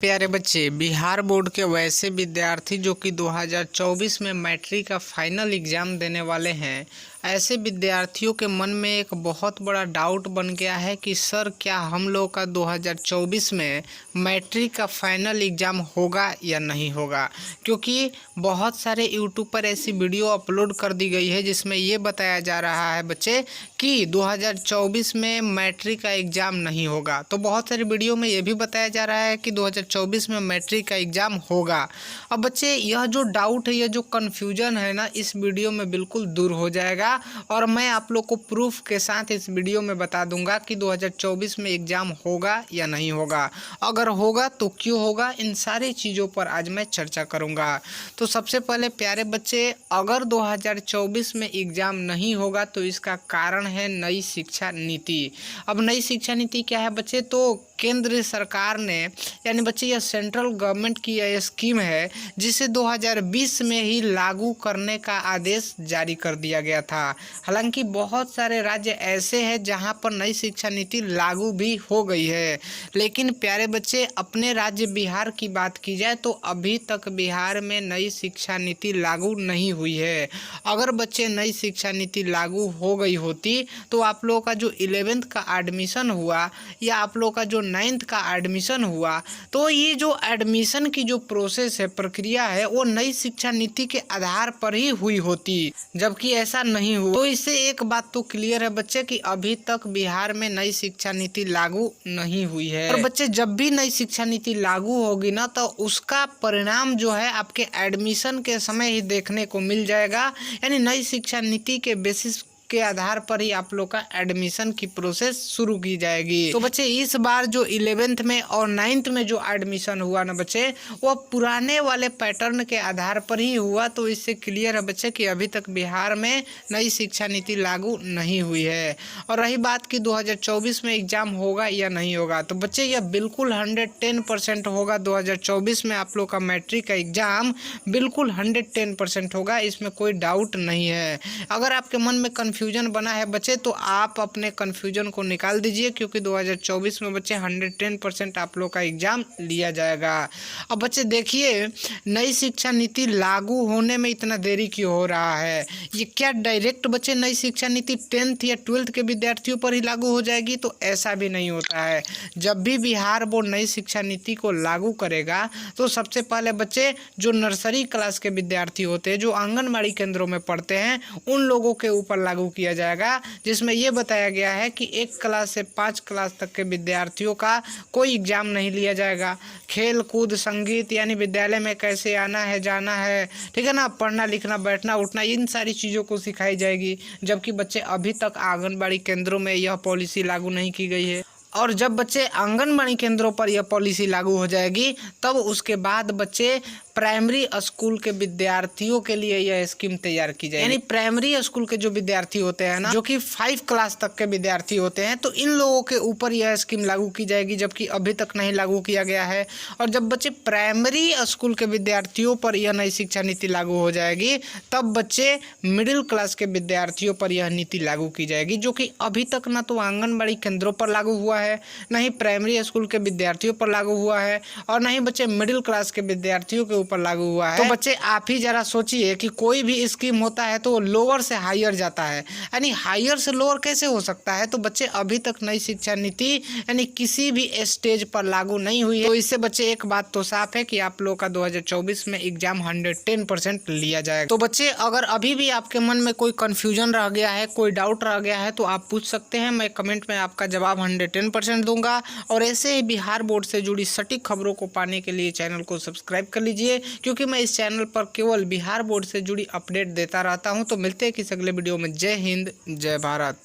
प्यारे बच्चे, बिहार बोर्ड के वैसे विद्यार्थी जो कि 2024 में मैट्रिक का फाइनल एग्ज़ाम देने वाले हैं, ऐसे विद्यार्थियों के मन में एक बहुत बड़ा डाउट बन गया है कि सर क्या हम लोग का 2024 में मैट्रिक का फाइनल एग्ज़ाम होगा या नहीं होगा। क्योंकि बहुत सारे यूट्यूब पर ऐसी वीडियो अपलोड कर दी गई है जिसमें ये बताया जा रहा है बच्चे कि 2024 में मैट्रिक का एग्ज़ाम नहीं होगा। तो बहुत सारी वीडियो में ये भी बताया जा रहा है कि 2024 में मैट्रिक का एग्ज़ाम होगा। अब बच्चे यह जो डाउट है, यह जो कन्फ्यूजन है ना, इस वीडियो में बिल्कुल दूर हो जाएगा और मैं आप लोग को प्रूफ के साथ इस वीडियो में बता दूंगा कि 2024 में एग्ज़ाम होगा या नहीं होगा। अगर होगा तो क्यों होगा, इन सारी चीज़ों पर आज मैं चर्चा करूंगा। तो सबसे पहले प्यारे बच्चे, अगर 2024 में एग्ज़ाम नहीं होगा तो इसका कारण है नई शिक्षा नीति। अब नई शिक्षा नीति क्या है बच्चे, तो केंद्र सरकार ने यानी बच्चे यह सेंट्रल गवर्नमेंट की यह स्कीम है जिसे 2020 में ही लागू करने का आदेश जारी कर दिया गया था। हालांकि बहुत सारे राज्य ऐसे हैं जहां पर नई शिक्षा नीति लागू भी हो गई है, लेकिन प्यारे बच्चे अपने राज्य बिहार की बात की जाए तो अभी तक बिहार में नई शिक्षा नीति लागू नहीं हुई है। अगर बच्चे नई शिक्षा नीति लागू हो गई होती तो आप लोगों का जो 11th का एडमिशन हुआ या आप लोगों का जो 9th का एडमिशन हुआ, तो ये जो एडमिशन की जो प्रोसेस है, प्रक्रिया है, वो नई शिक्षा नीति के आधार पर ही हुई होती, जबकि ऐसा नहीं हुआ। तो इससे एक बात तो क्लियर है बच्चे कि अभी तक बिहार में नई शिक्षा नीति लागू नहीं हुई है। और बच्चे जब भी नई शिक्षा नीति लागू होगी ना, तो उसका परिणाम जो है आपके एडमिशन के समय ही देखने को मिल जाएगा। यानी नई शिक्षा नीति के बेसिस के आधार पर ही आप लोग का एडमिशन की प्रोसेस शुरू की जाएगी। तो बच्चे इस बार जो 11th में और 9th में जो एडमिशन हुआ ना बच्चे, वो पुराने वाले पैटर्न के आधार पर ही हुआ। तो इससे क्लियर है बच्चे कि अभी तक बिहार में नई शिक्षा नीति लागू नहीं हुई है। और रही बात कि 2024 में एग्जाम होगा या नहीं होगा, तो बच्चे यह बिल्कुल 110% होगा। 2024 में आप लोग का मैट्रिक का एग्जाम बिल्कुल 110% होगा, इसमें कोई डाउट नहीं है। अगर आपके मन में कन्फ्यूजन बना है बच्चे तो आप अपने कन्फ्यूजन को निकाल दीजिए, क्योंकि 2024 में बच्चे 110% आप लोग का एग्जाम लिया जाएगा। अब बच्चे देखिए, नई शिक्षा नीति लागू होने में इतना देरी क्यों हो रहा है। ये क्या डायरेक्ट बच्चे नई शिक्षा नीति 10th या 12th के विद्यार्थियों पर ही लागू हो जाएगी? तो ऐसा भी नहीं होता है। जब भी बिहार बोर्ड नई शिक्षा नीति को लागू करेगा तो सबसे पहले बच्चे जो नर्सरी क्लास के विद्यार्थी होते हैं, जो आंगनबाड़ी केंद्रों में पढ़ते हैं, उन लोगों के ऊपर लागू किया जाएगा, जिसमें यह बताया गया है कि 1 क्लास से 5 क्लास तक के विद्यार्थियों का कोई एग्जाम नहीं लिया जाएगा। खेल कूद संगीत यानी विद्यालय में कैसे आना है जाना है, ठीक है ना, पढ़ना लिखना बैठना उठना, इन सारी चीज़ों को सिखाई जाएगी। जबकि बच्चे अभी तक आंगनबाड़ी केंद्रों में यह पॉलिसी लागू नहीं की गई है। और जब बच्चे आंगनबाड़ी केंद्रों पर यह पॉलिसी लागू हो जाएगी तब उसके बाद बच्चे प्राइमरी स्कूल के विद्यार्थियों के लिए यह स्कीम तैयार की जाएगी। यानी प्राइमरी स्कूल के जो विद्यार्थी होते हैं ना, जो कि 5 क्लास तक के विद्यार्थी होते हैं, तो इन लोगों के ऊपर यह स्कीम लागू की जाएगी, जबकि अभी तक नहीं लागू किया गया है। और जब बच्चे प्राइमरी स्कूल के विद्यार्थियों पर यह नई शिक्षा नीति लागू हो जाएगी, तब बच्चे मिडिल क्लास के विद्यार्थियों पर यह नीति लागू की जाएगी, जो कि अभी तक ना तो आंगनबाड़ी केंद्रों पर लागू हुआ है, ना ही प्राइमरी स्कूल के विद्यार्थियों पर लागू हुआ है, और ना ही बच्चे मिडिल क्लास के विद्यार्थियों के पर लागू हुआ है। तो बच्चे आप ही जरा सोचिए कि कोई भी स्कीम होता है तो लोअर से हायर जाता है, यानी हायर से लोअर कैसे हो सकता है। तो बच्चे अभी तक नई शिक्षा नीति यानी किसी भी स्टेज पर लागू नहीं हुई है। तो इससे बच्चे एक बात तो साफ है कि आप लोग का 2024 में एग्जाम 110% लिया जाएगा। तो बच्चे अगर अभी भी आपके मन में कोई कंफ्यूजन रह गया है, कोई डाउट रह गया है, तो आप पूछ सकते हैं। मैं कमेंट में आपका जवाब 110% दूंगा। और ऐसे ही बिहार बोर्ड से जुड़ी सटीक खबरों को पाने के लिए चैनल को सब्सक्राइब कर लीजिए, क्योंकि मैं इस चैनल पर केवल बिहार बोर्ड से जुड़ी अपडेट देता रहता हूं। तो मिलते हैं किसी अगले वीडियो में। जय हिंद, जय भारत।